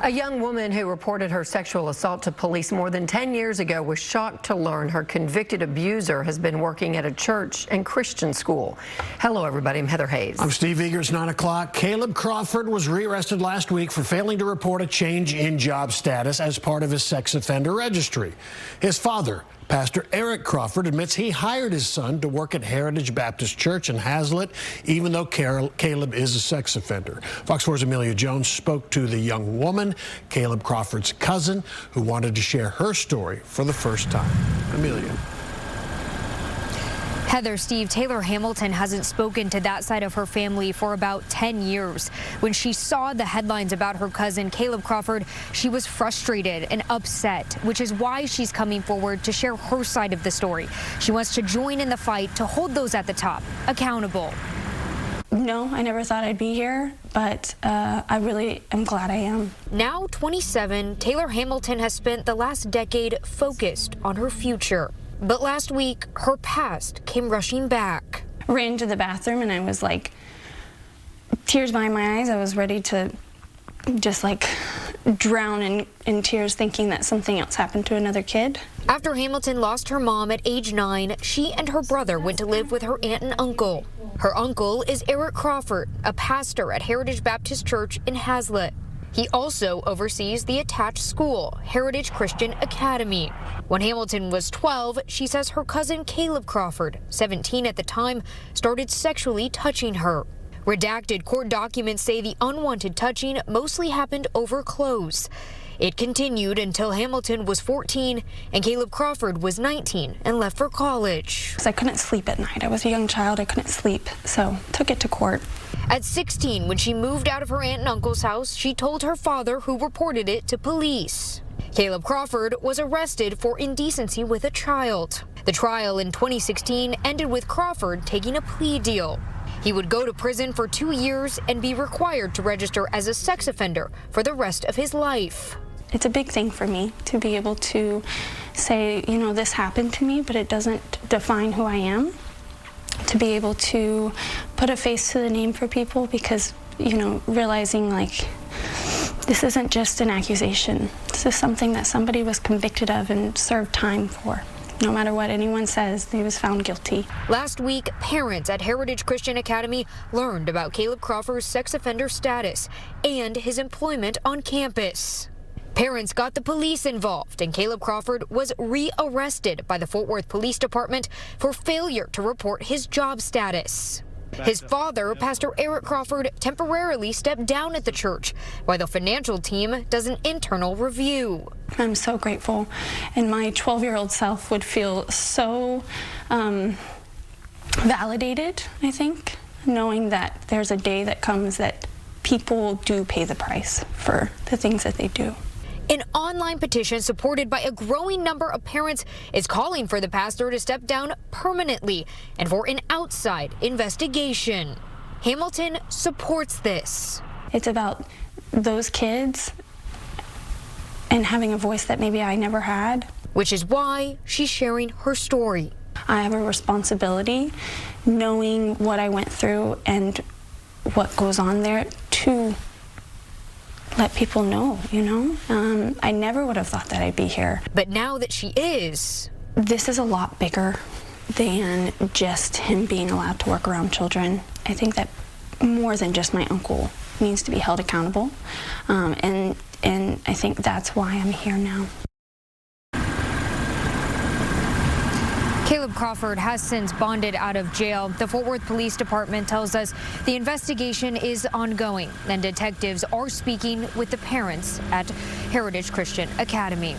A young woman who reported her sexual assault to police more than 10 years ago was shocked to learn her convicted abuser has been working at a church and Christian school. Hello, everybody. I'm Heather Hayes. I'm Steve Eager. It's 9 o'clock. Caleb Crawford was rearrested last week for failing to report a change in job status as part of his sex offender registry. His father, Pastor Eric Crawford, admits he hired his son to work at Heritage Baptist Church in Haslet, even though Caleb is a sex offender. Fox 4's Amelia Jones spoke to the young woman, Caleb Crawford's cousin, who wanted to share her story for the first time. Amelia. Heather, Steve, Taylor Hamilton hasn't spoken to that side of her family for about 10 years. When she saw the headlines about her cousin, Caleb Crawford, she was frustrated and upset, which is why she's coming forward to share her side of the story. She wants to join in the fight to hold those at the top accountable. No, I never thought I'd be here, but I really am glad I am. Now 27, Taylor Hamilton has spent the last decade focused on her future. But last week, her past came rushing back. I ran to the bathroom and I was like, tears behind my eyes. I was ready to just like drown in tears, thinking that something else happened to another kid. After Hamilton lost her mom at age 9, she and her brother went to live with her aunt and uncle. Her uncle is Eric Crawford, a pastor at Heritage Baptist Church in Haslet. He also oversees the attached school, Heritage Christian Academy. When Hamilton was 12, she says her cousin Caleb Crawford, 17 at the time, started sexually touching her. Redacted court documents say the unwanted touching mostly happened over clothes. It continued until Hamilton was 14 and Caleb Crawford was 19 and left for college. I couldn't sleep at night. I was a young child. I couldn't sleep, so took it to court. At 16, when she moved out of her aunt and uncle's house, she told her father, who reported it to police. Caleb Crawford was arrested for indecency with a child. The trial in 2016 ended with Crawford taking a plea deal. He would go to prison for 2 years and be required to register as a sex offender for the rest of his life. It's a big thing for me to be able to say, you know, this happened to me, but it doesn't define who I am. To be able to put a face to the name for people because, you know, realizing like this isn't just an accusation. This is something that somebody was convicted of and served time for. No matter what anyone says, he was found guilty. Last week, parents at Heritage Christian Academy learned about Caleb Crawford's sex offender status and his employment on campus. Parents got the police involved, and Caleb Crawford was rearrested by the Fort Worth Police Department for failure to report his job status. His father, Pastor Eric Crawford, temporarily stepped down at the church while the financial team does an internal review. I'm so grateful, and my 12-year-old self would feel so validated, I think, knowing that there's a day that comes that people do pay the price for the things that they do. An online petition supported by a growing number of parents is calling for the pastor to step down permanently and for an outside investigation. Hamilton supports this. It's about those kids and having a voice that maybe I never had. Which is why she's sharing her story. I have a responsibility, knowing what I went through and what goes on there, to let people know, you know? I never would have thought that I'd be here. But now that she is, this is a lot bigger than just him being allowed to work around children. I think that more than just my uncle needs to be held accountable. And I think that's why I'm here now. Caleb Crawford has since bonded out of jail. The Fort Worth Police Department tells us the investigation is ongoing and detectives are speaking with the parents at Heritage Christian Academy.